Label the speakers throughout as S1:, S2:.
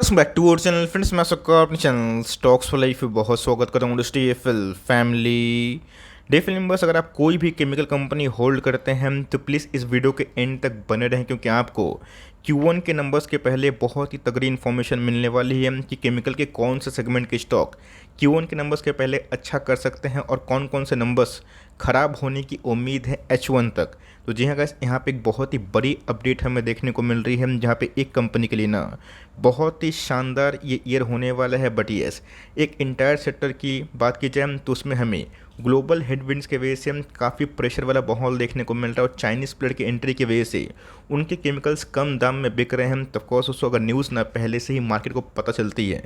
S1: Welcome back to our channel friends. मैं सबका अपने चैनल स्टॉक्स फॉर लाइफ में बहुत स्वागत करता हूँ। DFL फैमिली डेफिल मेंबर्स, अगर आप कोई भी केमिकल कंपनी होल्ड करते हैं तो प्लीज़ इस वीडियो के एंड तक बने रहें, क्योंकि आपको Q1 के नंबर्स के पहले बहुत ही तगड़ी इन्फॉर्मेशन मिलने वाली है कि केमिकल के कौन से सेगमेंट के स्टॉक Q1 के नंबर्स के पहले अच्छा कर सकते हैं और कौन कौन से नंबर्स ख़राब होने की उम्मीद है H1 तक। तो जी हाँ गाइस, यहाँ पे एक बहुत ही बड़ी अपडेट हमें देखने को मिल रही है, जहाँ पे एक कंपनी के लिए ना बहुत ही शानदार ये ईयर होने वाला है। बट यस, एक इंटायर सेक्टर की बात की जाए तो उसमें हमें ग्लोबल हेडविंड्स के वजह से काफ़ी प्रेशर वाला माहौल देखने को मिल रहा है और चाइनीज़ प्लेयर की एंट्री की वजह से उनके केमिकल्स कम दाम में बिक रहे हैं। तो ऑफकोर्स उसको अगर न्यूज़ ना पहले से ही मार्केट को पता चलती है,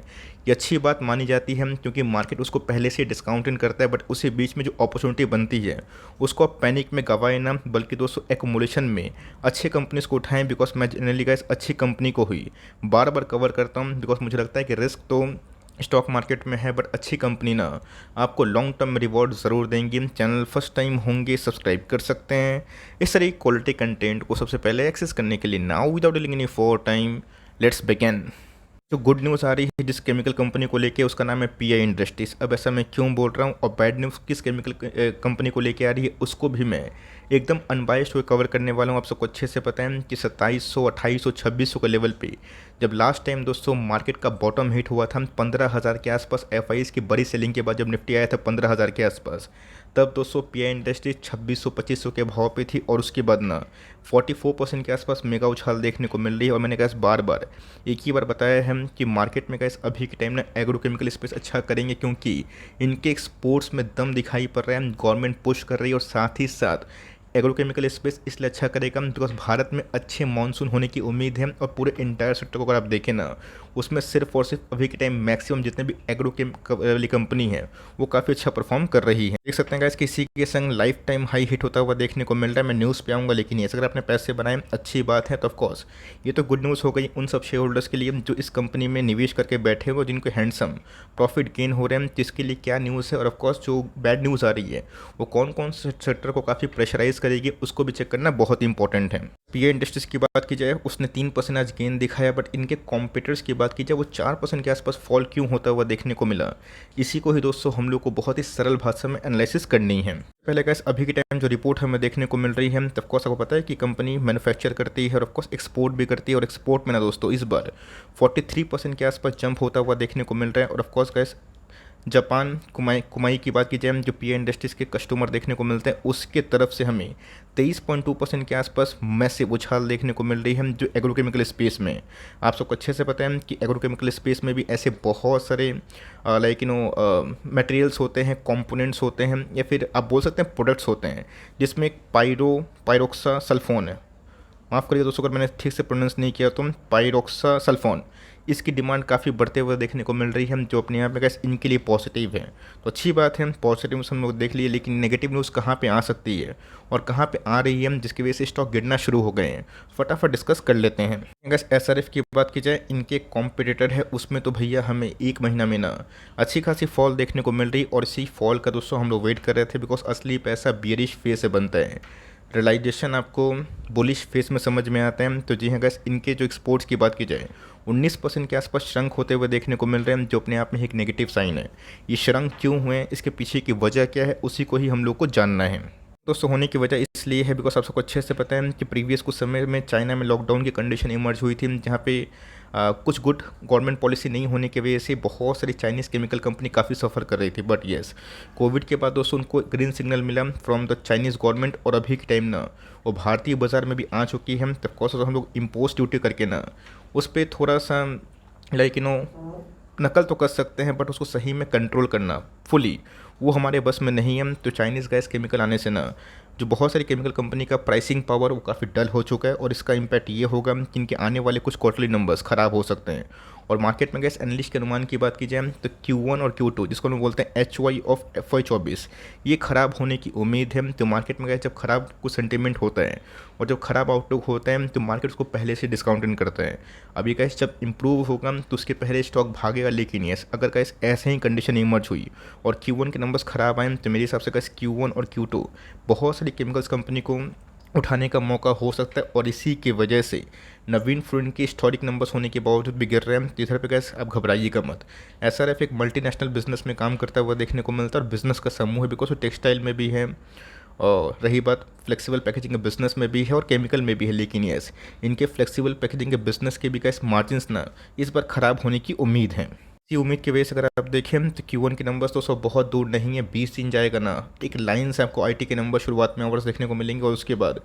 S1: ये अच्छी बात मानी जाती है, क्योंकि मार्केट उसको पहले से डिस्काउंट इन करता है। बट उसी बीच में जो अपॉर्चुनिटी बनती है उसको आप पैनिक में गवाए ना, बल्कि दोस्तों एक्मुलेशन में अच्छे कंपनीज को उठाएं। बिकॉज मैं जनरली गाइस अच्छी कंपनी को ही बार बार कवर करता हूँ, बिकॉज मुझे लगता है कि रिस्क तो स्टॉक मार्केट में है, बट अच्छी कंपनी ना आपको लॉन्ग टर्म रिवॉर्ड ज़रूर देंगी। चैनल फर्स्ट टाइम होंगे सब्सक्राइब कर सकते हैं इस तरह क्वालिटी कंटेंट को सबसे पहले एक्सेस करने के लिए। Now without dealing any for time, let's begin. जो गुड न्यूज़ आ रही है जिस केमिकल कंपनी को लेके, उसका नाम है PI इंडस्ट्रीज। अब ऐसा मैं क्यों बोल रहा हूँ और बैड न्यूज़ किस केमिकल कंपनी को लेके आ रही है, उसको भी मैं एकदम अनबायस्ड होकर कवर करने वाला हूँ। आप सबको अच्छे से पता है कि 2700, 2800, 2600 के लेवल पे जब लास्ट टाइम दोस्तों मार्केट का बॉटम हिट हुआ था 15,000 के आसपास, FIs की बड़ी सेलिंग के बाद जब निफ्टी आया था 15,000 के आसपास, तब दोस्तों PI इंडस्ट्रीज 2600, 2500 के भाव पे थी और उसके बाद ना 44% के आसपास मेगा उछाल देखने को मिल रही है। और मैंने कहा बार बार एक ही बार बताया है कि मार्केट में गाइस अभी के टाइम ना एग्रोकेमिकल स्पेस अच्छा करेंगे, क्योंकि इनके एक्सपोर्ट्स में दम दिखाई पड़ रहा है। गवर्नमेंट पुश कर रही है और साथ ही साथ एग्रोकेमिकल स्पेस इसलिए अच्छा करेगा बिकॉज भारत में अच्छे मानसून होने की उम्मीद है। और पूरे इंटायर सेक्टर को अगर आप देखें ना, उसमें सिर्फ और सिर्फ अभी के टाइम मैक्सिमम जितने भी वाली कंपनी है वो काफ़ी अच्छा परफॉर्म कर रही है। देख सकते हैं गाइस, किसी के संग लाइफ टाइम हाई हिट होता हुआ देखने को मिल रहा है। मैं न्यूज़ पे आऊँगा, लेकिन ये अगर आपने पैसे बनाए अच्छी बात है। तो ऑफकोर्स ये तो गुड न्यूज़ हो गई उन सब शेयर होल्डर्स के लिए जो इस कंपनी में निवेश करके बैठे हुए, जिनको हैंडसम प्रॉफिट गेन हो रहे हैं। जिसके लिए क्या न्यूज़ है और ऑफकोर्स जो बैड न्यूज़ आ रही है वो कौन कौन से सेक्टर को काफ़ी प्रेशराइज करेगी, उसको भी चेक करना बहुत इंपॉर्टेंट है। PI इंडस्ट्रीज की बात की जाए, उसने 3% आज गेन दिखाया, बट इनके कॉम्पिटिटर्स की बात की जाए वो 4% के आसपास फॉल क्यों होता हुआ देखने को मिला। इसी को ही दोस्तों हम लोग को बहुत ही सरल भाषा में एनालिसिस करनी है। पहले गाइस, अभी के टाइम जो रिपोर्ट हमें देखने को मिल रही है, तब कोर्स आपको पता है कि कंपनी मैन्युफैक्चर करती है और ऑफकोर्स एक्सपोर्ट भी करती है। और एक्सपोर्ट में ना दोस्तों इस बार 43% के आसपास जंप होता हुआ देखने को मिल रहा है। और ऑफकोर्स गाइस, जापान कुमाई की बात की जाए, जो PI इंडस्ट्रीज़ के कस्टमर देखने को मिलते हैं, उसके तरफ से हमें 23.2% के आसपास मैसिव उछाल देखने को मिल रही है जो एग्रोकेमिकल स्पेस में। आप सबको अच्छे से पता है कि एग्रोकेमिकल स्पेस में भी ऐसे बहुत सारे लाइक मटेरियल्स होते हैं, कंपोनेंट्स होते हैं, या फिर आप बोल सकते हैं प्रोडक्ट्स होते हैं, जिसमें पायरोक्सा सल्फोन है। माफ़ करिए दोस्तों अगर मैंने ठीक से प्रोनाउंस नहीं किया, तो पायरोक्सा सल्फोन, इसकी डिमांड काफ़ी बढ़ते हुए देखने को मिल रही है, जो अपने आप में गैस इनके लिए पॉजिटिव है। तो अच्छी बात है, पॉजिटिव न्यूज़ हम लोग देख लिए, लेकिन नेगेटिव न्यूज़ कहाँ पे आ सकती है और कहाँ पे आ रही है जिसकी वजह से स्टॉक गिरना शुरू हो गए हैं, फटाफट डिस्कस कर लेते हैं। गैस SRF की बात की जाए, इनके कॉम्पिटिटर है, उसमें तो भैया हमें एक महीना में ना अच्छी खासी फॉल देखने को मिल रही। और इसी फॉल का दोस्तों हम लोग वेट कर रहे थे, बिकॉज असली पैसा बियरिश फेस से बनता है, रियलाइजेशन आपको बुलिश फेस में समझ में आता है। तो जी हाँ गैस, इनके जो एक्सपोर्ट्स की बात की जाए 19% के आसपास श्रंक होते हुए देखने को मिल रहे हैं, जो अपने आप में एक नेगेटिव साइन है। ये श्रंक क्यों हुए, इसके पीछे की वजह क्या है, उसी को ही हम लोग को जानना है। दोस्तों होने की वजह इसलिए है बिकॉज आप सबको अच्छे से पता है कि प्रीवियस कुछ समय में चाइना में लॉकडाउन की कंडीशन इमर्ज हुई थी, जहाँ पे कुछ गुड गवर्नमेंट पॉलिसी नहीं होने की वजह से बहुत सारी चाइनीज़ केमिकल कंपनी काफ़ी सफ़र कर रही थी। बट येस, कोविड के बाद दोस्तों उनको ग्रीन सिग्नल मिला फ्रॉम द चाइनीज़ गवर्नमेंट, और अभी के टाइम ना वो भारतीय बाज़ार में भी आ चुकी है। तब कौन सा हम लोग इम्पोज ड्यूटी करके ना उस पर थोड़ा सा लाइक नकल तो कर सकते हैं, बट उसको सही में कंट्रोल करना फुली वो हमारे बस में नहीं है। तो चाइनीज़ गैस केमिकल आने से ना जो बहुत सारी केमिकल कंपनी का प्राइसिंग पावर वो काफ़ी डल हो चुका है, और इसका इम्पैक्ट ये होगा कि इनके आने वाले कुछ क्वार्टरली नंबर्स ख़राब हो सकते हैं। और मार्केट में गैस एनालिस्ट के अनुमान की बात की जाए तो Q1 और Q2, जिसको हम बोलते हैं HY ऑफ FY24, ये ख़राब होने की उम्मीद है। तो मार्केट में गैस जब ख़राब कुछ सेंटिमेंट होता है और जब ख़राब आउटलुक होता है तो मार्केट उसको पहले से डिस्काउंट इन करता है। अभी गैस जब इंप्रूव होगा तो उसके पहले स्टॉक भागेगा, लेकिन यस अगर गैस ऐसे ही कंडीशन इमर्ज हुई और Q1 के नंबर्स ख़राब आए तो मेरे हिसाब से गैस Q1 और Q2 बहुत सारी केमिकल्स कंपनी को उठाने का मौका हो सकता है, और इसी की वजह से नवीन फ्लोरिन के हिस्टोरिक नंबर्स होने के बावजूद भी गिर रहे हैं। तो इधर पे गैस आप घबराइएगा मत। एसआरएफ एक मल्टीनेशनल बिजनेस में काम करता हुआ देखने को मिलता है, और बिजनेस का समूह है, बिकॉज वो टेक्सटाइल में भी है, और रही बात फ्लेक्सिबल पैकेजिंग के बिजनेस में भी है और केमिकल में भी है। लेकिन यस, इनके फ्लेक्सिबल पैकेजिंग के बिजनेस के भी गैस मार्जिन्स ना इस बार ख़राब होने की उम्मीद है। इसी उम्मीद की वजह से अगर आप देखें तो Q1 के नंबर्स तो सब बहुत दूर नहीं है, 20 दिन जाएगा ना, एक लाइन से आपको आईटी के नंबर शुरुआत में ओवर्स देखने को मिलेंगे, और उसके बाद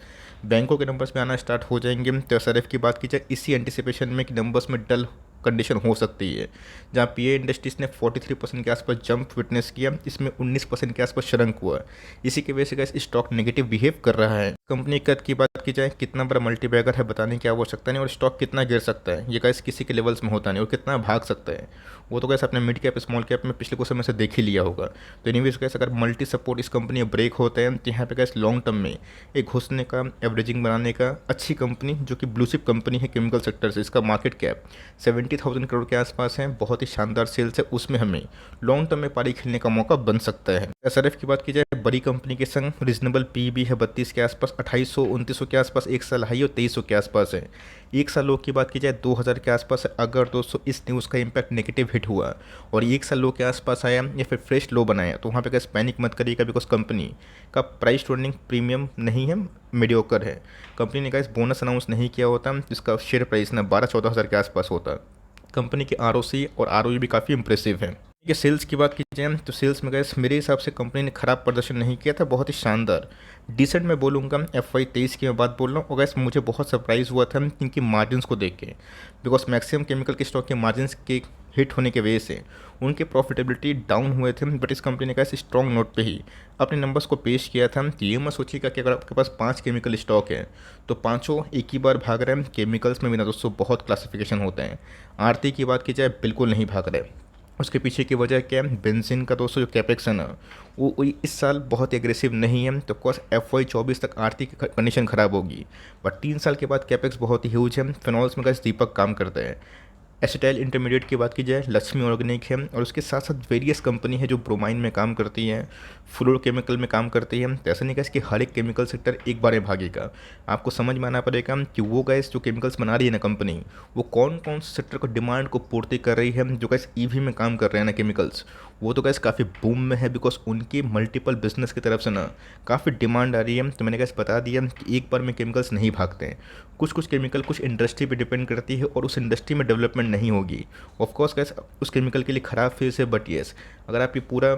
S1: बैंकों के नंबर्स में आना स्टार्ट हो जाएंगे। तो एसआरएफ की बात की जाए इसी एंटिसिपेशन में कि नंबर्स में डल कंडीशन हो सकती है, जहाँ पीए इंडस्ट्रीज ने 43% के आसपास जंप विटनेस किया, इसमें 19% के आसपास श्रंक हुआ। इसी की वजह से गाइस स्टॉक नेगेटिव बिहेव कर रहा है। कंपनी कद की बात की जाए, कितना बड़ा मल्टीबैगर है बताने की आवश्यकता नहीं, और स्टॉक कितना गिर सकता है ये गाइस किसी के लेवल्स में होता नहीं, और कितना भाग सकता है वो तो गाइस आपने मिड कैप स्मॉल कैप में पिछले कुछ समय से देख ही लिया होगा। तो एनीवेज गाइस अगर मल्टी सपोर्ट इस कंपनी में ब्रेक होते हैं तो यहाँ पे गाइस लॉन्ग टर्म में एक घुसने का, एवरेजिंग बनाने का अच्छी कंपनी जो कि ब्लू चिप कंपनी है केमिकल सेक्टर से, इसका मार्केट कैप 70,000 करोड़ के आसपास है, बहुत ही शानदार सेल्स है, उसमें हमें लॉन्ग टर्म में पारी खेलने का मौका बन सकता है। एसआरएफ की बात की जाए बड़ी कंपनी के संग रीजनेबल पी भी है 32 के आसपास, 2800-2900 के आसपास एक साल हाई और 2300 के आसपास है। एक साल लो की बात की जाए 2000 के आसपास है। अगर दोस्तों इस न्यूज़ का इम्पैक्ट नेगेटिव हिट हुआ और एक साल लो के आसपास आया या फिर फ्रेश लो बनाया, तो वहाँ पे कैसे पैनिक मत करिएगा, बिकॉज कंपनी का प्राइस टू अर्निंग प्रीमियम नहीं है, मीडियोकर है। कंपनी ने कैसे बोनस अनाउंस नहीं किया होता, जिसका शेयर प्राइस ना 12-14 हज़ार के आसपास होता। कंपनी की आरओसी और आरओई भी काफ़ी इंप्रेसिव है। ये सेल्स की बात की जाए तो सेल्स में गैस मेरे हिसाब से कंपनी ने खराब प्रदर्शन नहीं किया था, बहुत ही शानदार डिसेंट मैं बोलूँगा। FY23 की मैं बात बोल रहा हूँ, और गैस मुझे बहुत सरप्राइज़ हुआ था इनकी मार्जिन्स को देख के, बिकॉज मैक्सिमम केमिकल के स्टॉक के मार्जिन्स के हिट होने की वजह से उनके प्रॉफिटेबिलिटी डाउन हुए थे। बट इस कंपनी ने कैसे स्ट्रॉन्ग नोट पे ही अपने नंबर्स को पेश किया था। तो ये मत सोचिएगा कि अगर आपके पास 5 केमिकल स्टॉक है तो पाँचों एक ही बार भाग रहे हैं। केमिकल्स में भी ना दोस्तों बहुत क्लासिफिकेशन होते हैं। आरती की बात की जाए बिल्कुल नहीं भाग रहे। उसके पीछे की वजह क्या है, बेंजीन का दोस्तों जो कैपेक्स है ना वो इस साल बहुत ही एग्रेसिव नहीं है, तो ऑफकोर्स FY24 तक आरती की कंडीशन ख़राब होगी। बट 3 साल के बाद कैपेक्स बहुत ही ह्यूज है। फिनॉल्स में गैस दीपक काम करते हैं। एसिटाइल इंटरमीडिएट की बात की जाए लक्ष्मी ऑर्गेनिक है, और उसके साथ साथ वेरियस कंपनी है जो ब्रोमाइन में काम करती है, फ्लोर केमिकल में काम करती है। तो ऐसा नहीं कि हर एक केमिकल सेक्टर एक बार में भागेगा। आपको समझ में आना पड़ेगा कि वो गैस जो केमिकल्स बना रही है ना कंपनी, वो कौन कौन से सेक्टर को डिमांड को पूर्ति कर रही है। जो गैस ईवी में काम कर रहे हैं ना केमिकल्स, वो तो गैस काफ़ी बूम में है, बिकॉज उनकी मल्टीपल बिजनेस की तरफ से ना काफ़ी डिमांड आ रही है। तो मैंने गैस बता दिया कि एक बार में केमिकल्स नहीं भागते हैं। कुछ कुछ केमिकल कुछ इंडस्ट्री पे डिपेंड करती है, और उस इंडस्ट्री में डेवलपमेंट नहीं होगी। ऑफकोर्स गैस उस केमिकल के लिए ख़राब फेज है, बट येस अगर आप ये पूरा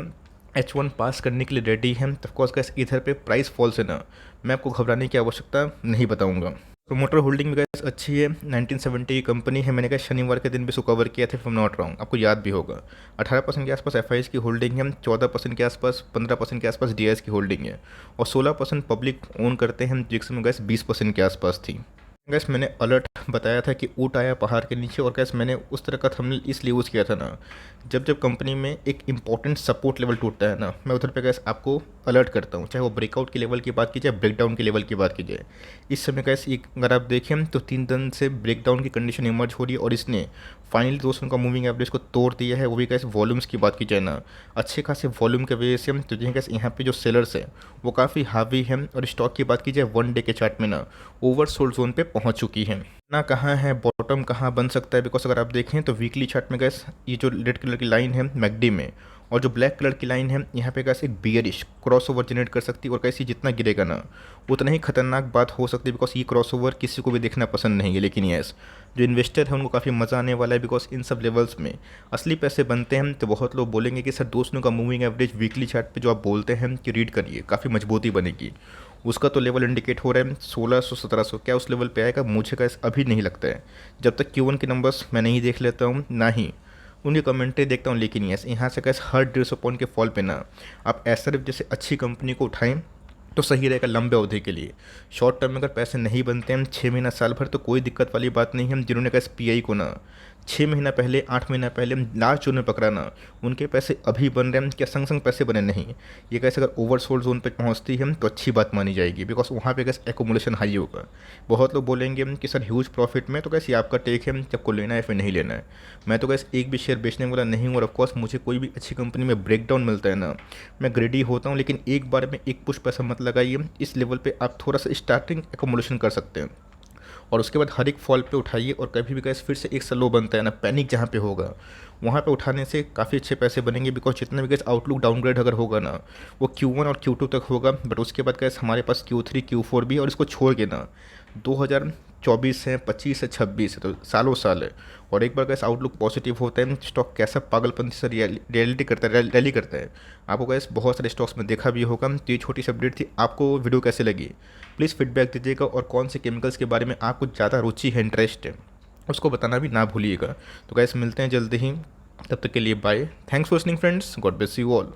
S1: H1 पास करने के लिए रेडी हैं तो ऑफकोर्स गैस इधर पे प्राइस फॉल से ना मैं आपको घबराने की आवश्यकता नहीं बताऊंगा। प्रोमोटर होल्डिंग भी गैस अच्छी है, 1970 की कंपनी है। मैंने कहा शनिवार के दिन भी इसको कवर किया था, if I am not wrong, आपको याद भी होगा। 18% के आसपास FIs की होल्डिंग है, 14% के आसपास, 15% के आसपास DIs की होल्डिंग है, और 16% पब्लिक ओन करते हैं, जिसमें गैस 20% के आसपास थी। गैस मैंने अलर्ट बताया था कि ऊँट आया पहाड़ के नीचे, और गैस मैंने उस तरह का थंबनेल इसलिए यूज़ किया था ना, जब जब कंपनी में एक इंपॉर्टेंट सपोर्ट लेवल टूटता है ना, मैं उधर पे गैस आपको अलर्ट करता हूँ, चाहे वो ब्रेकआउट के लेवल की बात की जाए, ब्रेकडाउन के लेवल की बात की जाए। इस समय गैस एक अगर आप देखें तो 3 दिन से ब्रेकडाउन की कंडीशन इमर्ज हो रही है, और इसने फाइनली दोस्तों का मूविंग एवरेज को तोड़ दिया है। वो भी गैस वॉल्यूम्स की बात की जाए ना, अच्छे खासे वॉल्यूम की वजह से तो गैस यहाँ पे जो सेलर्स हैं वो काफ़ी हावी हैं, और स्टॉक की बात की जाए 1 डे के चार्ट में ना ओवरसोल्ड जोन पे पहुँच चुकी है ना। कहाँ है बॉटम, कहाँ बन सकता है, बिकॉज अगर आप देखें तो वीकली चार्ट में गैस ये जो रेड कलर की लाइन है मैकडी में, और जो ब्लैक कलर की लाइन है यहाँ पे गैस एक बियरिश क्रॉसओवर जनरेट कर सकती है, और कैसे जितना गिरेगा ना उतना ही खतरनाक बात हो सकती है, बिकॉज ये क्रॉसओवर किसी को भी देखना पसंद नहीं है। लेकिन यस जो इन्वेस्टर है उनको काफ़ी मज़ा आने वाला है, बिकॉज इन सब लेवल्स में असली पैसे बनते हैं। तो बहुत लोग बोलेंगे कि सर दोस्तों का मूविंग एवरेज वीकली चार्ट पे जो आप बोलते हैं कि रीड करिए काफ़ी मजबूती बनेगी, उसका तो लेवल इंडिकेट हो रहा है 1600-1700, क्या उस लेवल पे आएगा मुझे कैसे अभी नहीं लगता है। जब तक Q1 के नंबर्स मैं नहीं देख लेता हूँ ना ही उनकी कमेंट्री देखता हूँ। लेकिन यस यहाँ से कैसे हर 150 पॉइंट के फॉल पे ना आप एसआरएफ जैसे अच्छी कंपनी को उठाएं तो सही रहेगा लंबे अवधि के लिए। शॉर्ट टर्म में अगर पैसे नहीं बनते हैं 6 महीना साल भर तो कोई दिक्कत वाली बात नहीं है। जिन्होंने कैसे PI को ना 6 महीना पहले, 8 महीना पहले लास्ट जोन में पकड़ा ना, उनके पैसे अभी बन रहे हैं क्या संग संग पैसे बने नहीं। ये कैसे अगर ओवरसोल्ड जोन पे पहुंचती है तो अच्छी बात मानी जाएगी, बिकॉज वहाँ पे कैसे एकोमुलेशन हाई होगा। बहुत लोग बोलेंगे कि सर ह्यूज प्रॉफिट में, तो कैसे आपका टेक है कि आपको लेना है फिर नहीं लेना है। मैं तो कैसे एक भी शेयर बेचने वाला नहीं हूँ, और ऑफकोर्स मुझे कोई भी अच्छी कंपनी में ब्रेकडाउन मिलता है ना, मैं ग्रेडी होता हूँ, लेकिन एक बार में एक पुश पैसा मत लगाइए। इस लेवल पे आप थोड़ा सा स्टार्टिंग एकोमोडेशन कर सकते हैं, और उसके बाद हर एक फॉल पे उठाइए। और कभी भी गैस फिर से एक स्लो बनता है ना, पैनिक जहाँ पे होगा वहाँ पे उठाने से काफ़ी अच्छे पैसे बनेंगे, बिकॉज जितना भी गैस आउटलुक डाउनग्रेड अगर होगा ना, वो Q1 और Q2 तक होगा, बट उसके बाद गैस हमारे पास Q3 Q4 भी है, और इसको छोड़ के ना 2024 है, 25 है, 26 है, तो सालों साल है। और एक बार गैस आउटलुक पॉजिटिव होता है, स्टॉक कैसा पागलपंती से रियलिटी करता है, रैली करता है। आपको गैस बहुत सारे स्टॉक्स में देखा भी होगा। तो ये छोटी सी अपडेट थी। आपको वीडियो कैसे लगी प्लीज़ फीडबैक दीजिएगा, और कौन से केमिकल्स के बारे में आपको ज़्यादा रुचि है, इंटरेस्ट है, उसको बताना भी ना भूलिएगा। तो गैस मिलते हैं जल्दी ही, तब तक के लिए bye. Thanks for listening friends, God bless you all.